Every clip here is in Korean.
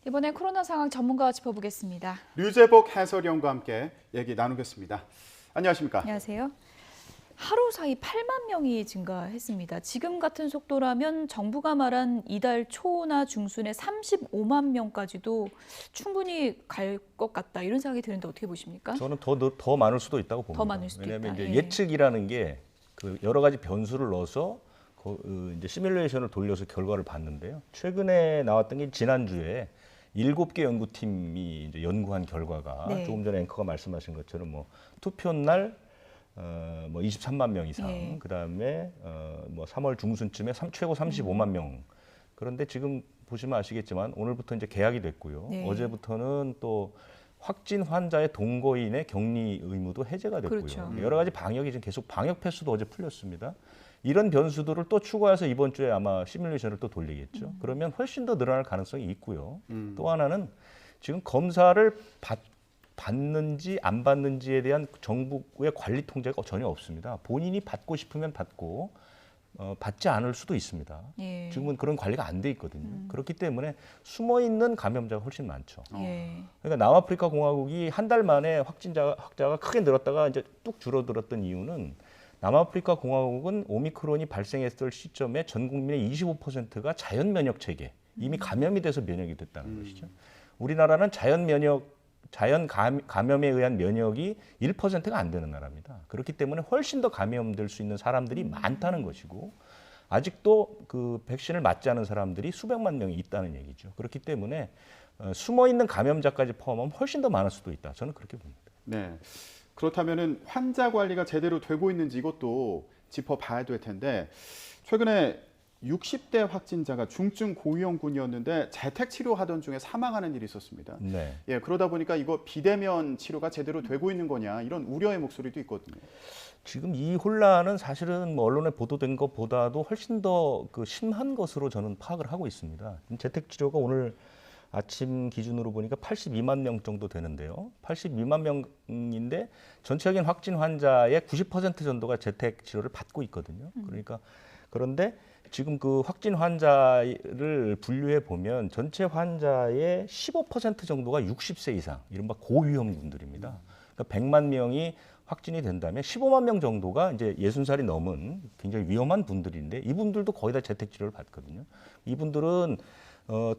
이번엔 코로나 상황 전문가와 짚어보겠습니다. 류재복 해설위원과 함께 얘기 나누겠습니다. 안녕하십니까? 안녕하세요. 하루 사이 8만 명이 증가했습니다. 지금 같은 속도라면 정부가 말한 이달 초나 중순에 35만 명까지도 충분히 갈 것 같다 이런 생각이 드는데 어떻게 보십니까? 저는 더 많을 수도 있다고 봅니다. 더 많을 수도 왜냐하면 있다. 이제 예. 예측이라는 게 그 여러 가지 변수를 넣어서 이제 시뮬레이션을 돌려서 결과를 봤는데요. 최근에 나왔던 게 지난주에 7개 연구팀이 이제 연구한 결과가 네. 조금 전에 앵커가 말씀하신 것처럼 뭐 투표 날 뭐 23만 명 이상, 네. 그다음에 뭐 3월 중순쯤에 최고 35만 명. 그런데 지금 보시면 아시겠지만 오늘부터 이제 개학이 됐고요. 네. 어제부터는 또 확진 환자의 동거인의 격리 의무도 해제가 됐고요. 그렇죠. 여러 가지 방역이 지금 계속 방역 패스도 어제 풀렸습니다. 이런 변수들을 또 추가해서 이번 주에 아마 시뮬레이션을 또 돌리겠죠. 그러면 훨씬 더 늘어날 가능성이 있고요. 또 하나는 지금 검사를 받는지 안 받는지에 대한 정부의 관리 통제가 전혀 없습니다. 본인이 받고 싶으면 받고 받지 않을 수도 있습니다. 예. 지금은 그런 관리가 안 돼 있거든요. 그렇기 때문에 숨어 있는 감염자가 훨씬 많죠. 예. 그러니까 남아프리카 공화국이 한 달 만에 확자가 크게 늘었다가 이제 뚝 줄어들었던 이유는 남아프리카 공화국은 오미크론이 발생했을 시점에 전 국민의 25%가 자연 면역 체계, 이미 감염이 돼서 면역이 됐다는 것이죠. 우리나라는 감염에 의한 면역이 1%가 안 되는 나라입니다. 그렇기 때문에 훨씬 더 감염될 수 있는 사람들이 많다는 것이고, 아직도 그 백신을 맞지 않은 사람들이 수백만 명이 있다는 얘기죠. 그렇기 때문에 숨어 있는 감염자까지 포함하면 훨씬 더 많을 수도 있다. 저는 그렇게 봅니다. 네. 그렇다면은 환자 관리가 제대로 되고 있는지 이것도 짚어봐야 될 텐데 최근에 60대 확진자가 중증 고위험군이었는데 재택 치료하던 중에 사망하는 일이 있었습니다. 네. 예, 그러다 보니까 이거 비대면 치료가 제대로 되고 있는 거냐 이런 우려의 목소리도 있거든요. 지금 이 혼란은 사실은 뭐 언론에 보도된 것보다도 훨씬 더 그 심한 것으로 저는 파악을 하고 있습니다. 재택 치료가 오늘 아침 기준으로 보니까 82만 명 정도 되는데요. 82만 명인데 전체적인 확진 환자의 90% 정도가 재택 치료를 받고 있거든요. 그런데 지금 그 확진 환자를 분류해 보면 전체 환자의 15% 정도가 60세 이상, 이른바 고위험군들입니다. 그러니까 100만 명이 확진이 된다면 15만 명 정도가 이제 60살이 넘은 굉장히 위험한 분들인데 이분들도 거의 다 재택 치료를 받거든요. 이분들은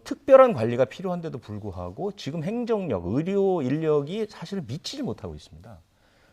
특별한 관리가 필요한데도 불구하고 지금 행정력, 의료 인력이 사실 미치지 못하고 있습니다.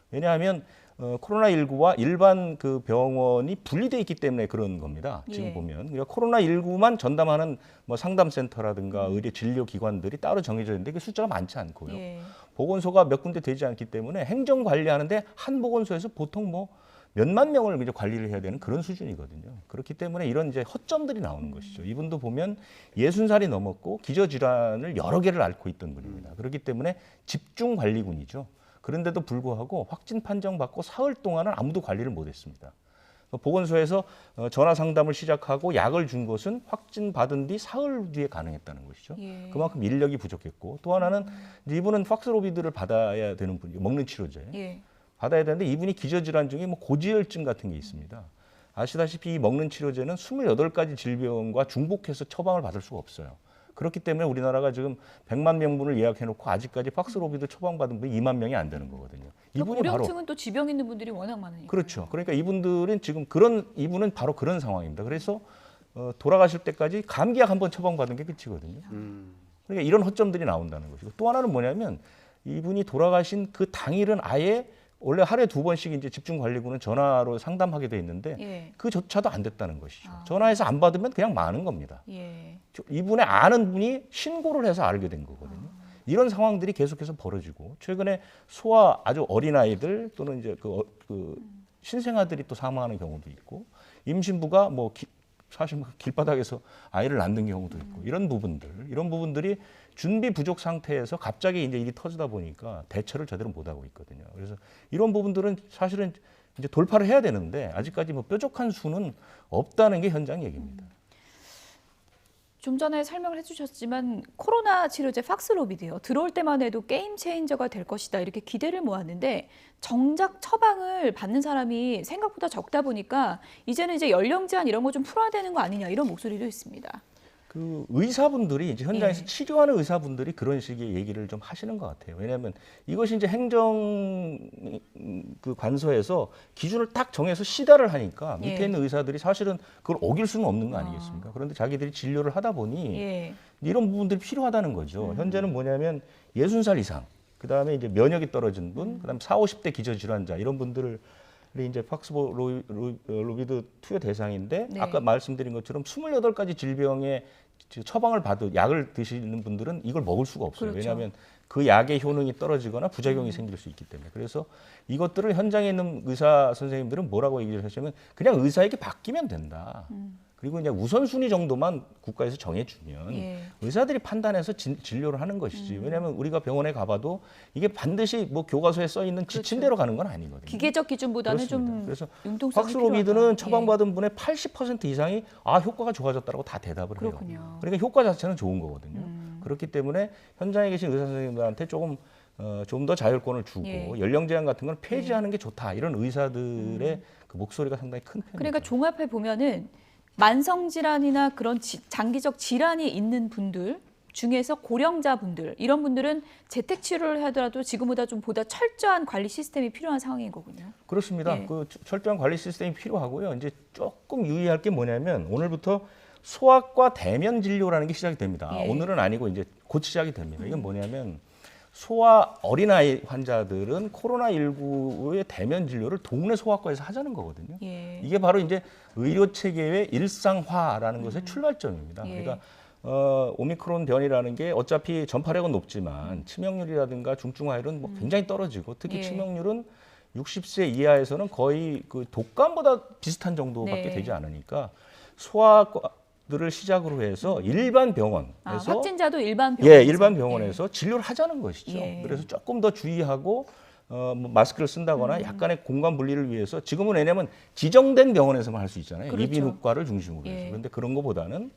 왜냐하면 코로나19와 일반 그 병원이 분리되어 있기 때문에 그런 겁니다. 지금 예. 보면 그러니까 코로나19만 전담하는 뭐 상담센터라든가 의료 진료기관들이 따로 정해져 있는데 그 숫자가 많지 않고요. 예. 보건소가 몇 군데 되지 않기 때문에 행정 관리하는데 한 보건소에서 보통 뭐 몇만 명을 이제 관리를 해야 되는 그런 수준이거든요. 그렇기 때문에 이런 이제 허점들이 나오는 것이죠. 이분도 보면 60살이 넘었고 기저질환을 여러 개를 앓고 있던 분입니다. 그렇기 때문에 집중 관리군이죠. 그런데도 불구하고 확진 판정받고 사흘 동안은 아무도 관리를 못했습니다. 보건소에서 전화 상담을 시작하고 약을 준 것은 확진 받은 뒤 사흘 뒤에 가능했다는 것이죠. 예. 그만큼 인력이 부족했고 또 하나는 이분은 팍스로비드를 받아야 되는 분이 먹는 치료제. 예. 받아야 되는데 이분이 기저질환 중에 뭐 고지혈증 같은 게 있습니다. 아시다시피 이 먹는 치료제는 28가지 질병과 중복해서 처방을 받을 수가 없어요. 그렇기 때문에 우리나라가 지금 100만 명분을 예약해놓고 아직까지 팍스로비드 처방받은 분이 2만 명이 안 되는 거거든요. 이분이 바로 고령층은 또 지병 있는 분들이 워낙 많으니까. 그렇죠. 그러니까 이분들은 지금 이분은 바로 그런 상황입니다. 그래서 돌아가실 때까지 감기약 한 번 처방받은 게 끝이거든요. 그러니까 이런 허점들이 나온다는 것이고 또 하나는 뭐냐면 이분이 돌아가신 그 당일은 아예 원래 하루에 2번씩 이제 집중관리군은 전화로 상담하게 돼 있는데 예. 그조차도 안 됐다는 것이죠. 전화해서 안 받으면 그냥 마는 겁니다. 예. 이분의 아는 분이 신고를 해서 알게 된 거거든요. 이런 상황들이 계속해서 벌어지고 최근에 소아 아주 어린 아이들 또는 이제 그 신생아들이 또 사망하는 경우도 있고 임신부가 뭐 사실 길바닥에서 아이를 낳는 경우도 있고 이런 부분들이 준비 부족 상태에서 갑자기 이제 일이 터지다 보니까 대처를 제대로 못 하고 있거든요. 그래서 이런 부분들은 사실은 이제 돌파를 해야 되는데 아직까지 뭐 뾰족한 수는 없다는 게 현장 얘기입니다. 좀 전에 설명을 해주셨지만 코로나 치료제 팍스로비드요. 들어올 때만 해도 게임 체인저가 될 것이다 이렇게 기대를 모았는데 정작 처방을 받는 사람이 생각보다 적다 보니까 이제는 이제 연령 제한 이런 거 좀 풀어야 되는 거 아니냐 이런 목소리도 있습니다. 그 의사분들이 이제 현장에서 예. 치료하는 의사분들이 그런 식의 얘기를 좀 하시는 것 같아요. 왜냐하면 이것이 이제 행정 그 관서에서 기준을 딱 정해서 시달을 하니까 밑에 예. 있는 의사들이 사실은 그걸 어길 수는 없는 거 아니겠습니까? 그런데 자기들이 진료를 하다 보니 예. 이런 부분들이 필요하다는 거죠. 현재는 뭐냐면 60살 이상, 그 다음에 이제 면역이 떨어진 분, 그 다음에 40, 50대 기저질환자 이런 분들을 이제 팍스로비드 투여 대상인데 네. 아까 말씀드린 것처럼 28가지 질병에 처방을 받은 약을 드시는 분들은 이걸 먹을 수가 없어요. 그렇죠. 왜냐하면 그 약의 효능이 떨어지거나 부작용이 생길 수 있기 때문에. 그래서 이것들을 현장에 있는 의사 선생님들은 뭐라고 얘기를 하시냐면 그냥 의사에게 맡기면 된다. 그리고 이제 우선순위 정도만 국가에서 정해주면 예. 의사들이 판단해서 진료를 하는 것이지. 왜냐하면 우리가 병원에 가봐도 이게 반드시 뭐 교과서에 써 있는 지침대로 가는 건 아니거든요. 기계적 기준보다는 그렇습니다. 좀 그래서 융통성이 팍스로비드는 필요하다. 처방받은 분의 80% 이상이 효과가 좋아졌다고 다 대답을 해요. 그렇군요. 그러니까 효과 자체는 좋은 거거든요. 그렇기 때문에 현장에 계신 의사 선생님들한테 조금 좀 더 자율권을 주고 예. 연령 제한 같은 건 폐지하는 게 좋다. 이런 의사들의 그 목소리가 상당히 큰 편이죠. 그러니까 종합해 보면은 만성 질환이나 그런 장기적 질환이 있는 분들 중에서 고령자 분들 이런 분들은 재택 치료를 하더라도 지금보다 좀 보다 철저한 관리 시스템이 필요한 상황인 거군요. 그렇습니다. 예. 그 철저한 관리 시스템이 필요하고요. 이제 조금 유의할 게 뭐냐면 오늘부터 소아과 대면 진료라는 게 시작이 됩니다. 예. 오늘은 아니고 이제 곧 시작이 됩니다. 이건 뭐냐면 소아 어린아이 환자들은 코로나19의 대면 진료를 동네 소아과에서 하자는 거거든요. 예. 이게 바로 이제 의료 체계의 일상화라는 것의 출발점입니다. 예. 그러니까 오미크론 변이라는 게 어차피 전파력은 높지만 치명률이라든가 중증화율은 뭐 굉장히 떨어지고 특히 예. 치명률은 60세 이하에서는 거의 그 독감보다 비슷한 정도밖에 네. 되지 않으니까 소아과들을 시작으로 해서 일반 병원에서 확진자도 일반 병원 예, 일반 병원에서 진료를 하자는 것이죠. 예. 그래서 조금 더 주의하고 뭐 마스크를 쓴다거나 약간의 공간 분리를 위해서 지금은 왜냐하면 지정된 병원에서만 할 수 있잖아요. 그렇죠. 이비인후과를 중심으로 해서. 예. 그런데 그런 것보다는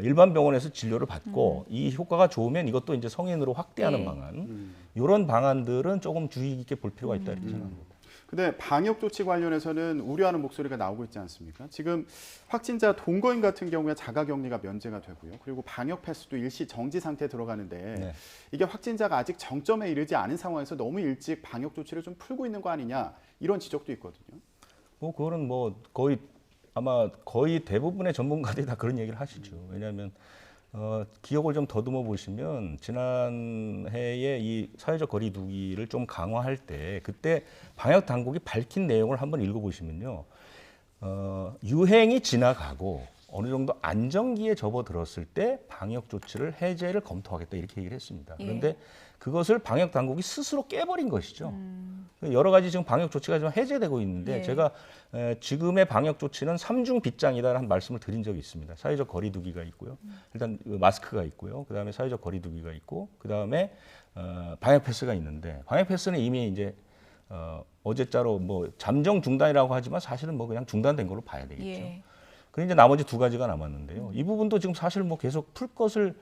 일반 병원에서 진료를 받고 이 효과가 좋으면 이것도 이제 성인으로 확대하는 예. 방안. 이런 방안들은 조금 주의 깊게 볼 필요가 있다 이렇게 생각합니다. 근데 방역 조치 관련해서는 우려하는 목소리가 나오고 있지 않습니까? 지금 확진자 동거인 같은 경우에 자가격리가 면제가 되고요. 그리고 방역 패스도 일시 정지 상태에 들어가는데 네. 이게 확진자가 아직 정점에 이르지 않은 상황에서 너무 일찍 방역 조치를 좀 풀고 있는 거 아니냐 이런 지적도 있거든요. 뭐 그거는 뭐 아마 거의 대부분의 전문가들이 다 그런 얘기를 하시죠. 왜냐하면 기억을 좀 더듬어 보시면 지난 해에 이 사회적 거리두기를 좀 강화할 때 그때 방역 당국이 밝힌 내용을 한번 읽어보시면요, 유행이 지나가고 어느 정도 안정기에 접어들었을 때 방역 조치를 해제를 검토하겠다 이렇게 얘기를 했습니다. 예. 그런데 그것을 방역 당국이 스스로 깨버린 것이죠. 여러 가지 지금 방역 조치가 좀 해제되고 있는데 예. 제가 지금의 방역 조치는 삼중 빗장이다라는 말씀을 드린 적이 있습니다. 사회적 거리두기가 있고요. 일단 마스크가 있고요. 그다음에 사회적 거리두기가 있고 그다음에 방역 패스가 있는데 방역 패스는 이미 이제 어제자로 뭐 잠정 중단이라고 하지만 사실은 뭐 그냥 중단된 걸로 봐야 되겠죠. 예. 그리고 이제 나머지 두 가지가 남았는데요. 이 부분도 지금 사실 뭐 계속 풀 것을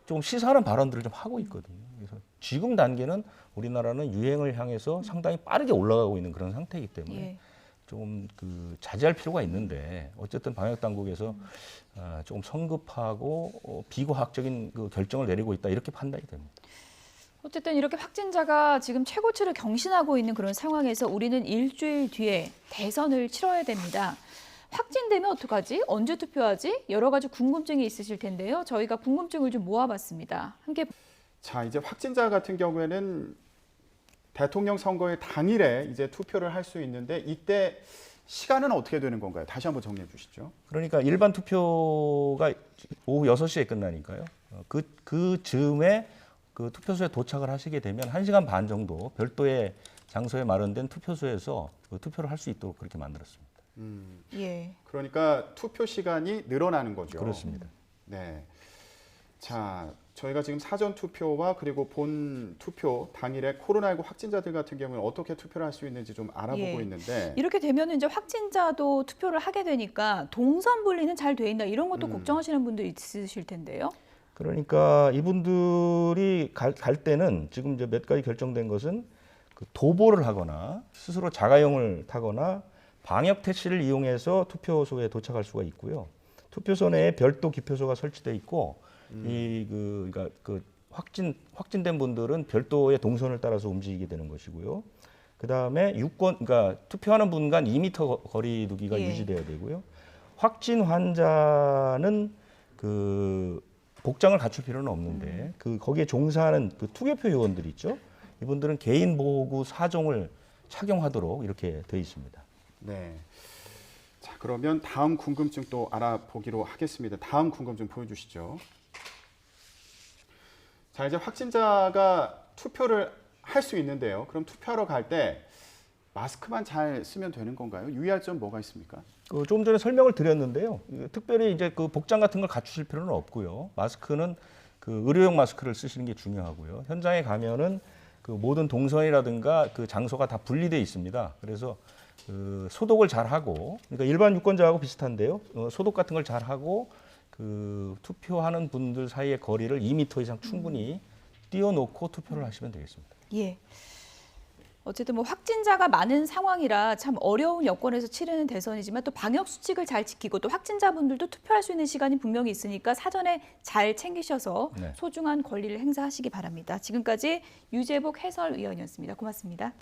좀 시사하는 발언들을 좀 하고 있거든요. 그래서 지금 단계는 우리나라는 유행을 향해서 상당히 빠르게 올라가고 있는 그런 상태이기 때문에 예. 좀 그 자제할 필요가 있는데 어쨌든 방역 당국에서 조금 성급하고 비과학적인 그 결정을 내리고 있다 이렇게 판단이 됩니다. 어쨌든 이렇게 확진자가 지금 최고치를 경신하고 있는 그런 상황에서 우리는 일주일 뒤에 대선을 치러야 됩니다. 확진되면 어떡하지? 언제 투표하지? 여러 가지 궁금증이 있으실 텐데요. 저희가 궁금증을 좀 모아봤습니다. 함께 자, 이제 확진자 같은 경우에는 대통령 선거의 당일에 이제 투표를 할 수 있는데 이때 시간은 어떻게 되는 건가요? 다시 한번 정리해 주시죠. 그러니까 일반 투표가 오후 6시에 끝나니까요. 그 즈음에 그 투표소에 도착을 하시게 되면 1시간 반 정도 별도의 장소에 마련된 투표소에서 그 투표를 할 수 있도록 그렇게 만들었습니다. 예. 그러니까 투표 시간이 늘어나는 거죠. 그렇습니다. 네. 자, 저희가 지금 사전 투표와 그리고 본 투표 당일에 코로나19 확진자들 같은 경우는 어떻게 투표를 할 수 있는지 좀 알아보고 예. 있는데 이렇게 되면 이제 확진자도 투표를 하게 되니까 동선 분리는 잘 돼 있나 이런 것도 걱정하시는 분들 있으실 텐데요. 그러니까 이분들이 갈 때는 지금 이제 몇 가지 결정된 것은 그 도보를 하거나 스스로 자가용을 타거나 방역 택시를 이용해서 투표소에 도착할 수가 있고요. 투표소 내에 별도 기표소가 설치돼 있고 그러니까 확진된 분들은 별도의 동선을 따라서 움직이게 되는 것이고요. 그다음에 그러니까 투표하는 분간 2m 거리 두기가 예. 유지돼야 되고요. 확진 환자는 복장을 갖출 필요는 없는데 거기에 종사하는 투개표 요원들 있죠. 이분들은 개인 보호구 4종을 착용하도록 이렇게 돼 있습니다. 네. 자, 그러면 다음 궁금증 또 알아보기로 하겠습니다. 다음 궁금증 보여주시죠. 자, 이제 확진자가 투표를 할 수 있는데요. 그럼 투표하러 갈 때 마스크만 잘 쓰면 되는 건가요? 유의할 점 뭐가 있습니까? 좀 전에 설명을 드렸는데요. 특별히 이제 복장 같은 걸 갖추실 필요는 없고요. 마스크는 의료용 마스크를 쓰시는 게 중요하고요. 현장에 가면은 모든 동선이라든가 장소가 다 분리되어 있습니다. 그래서 소독을 잘 하고, 그러니까 일반 유권자하고 비슷한데요. 소독 같은 걸 잘 하고 투표하는 분들 사이의 거리를 2m 이상 충분히 띄워놓고 투표를 하시면 되겠습니다. 예. 어쨌든 뭐 확진자가 많은 상황이라 참 어려운 여건에서 치르는 대선이지만 또 방역 수칙을 잘 지키고 또 확진자분들도 투표할 수 있는 시간이 분명히 있으니까 사전에 잘 챙기셔서 네. 소중한 권리를 행사하시기 바랍니다. 지금까지 유재복 해설위원이었습니다. 고맙습니다.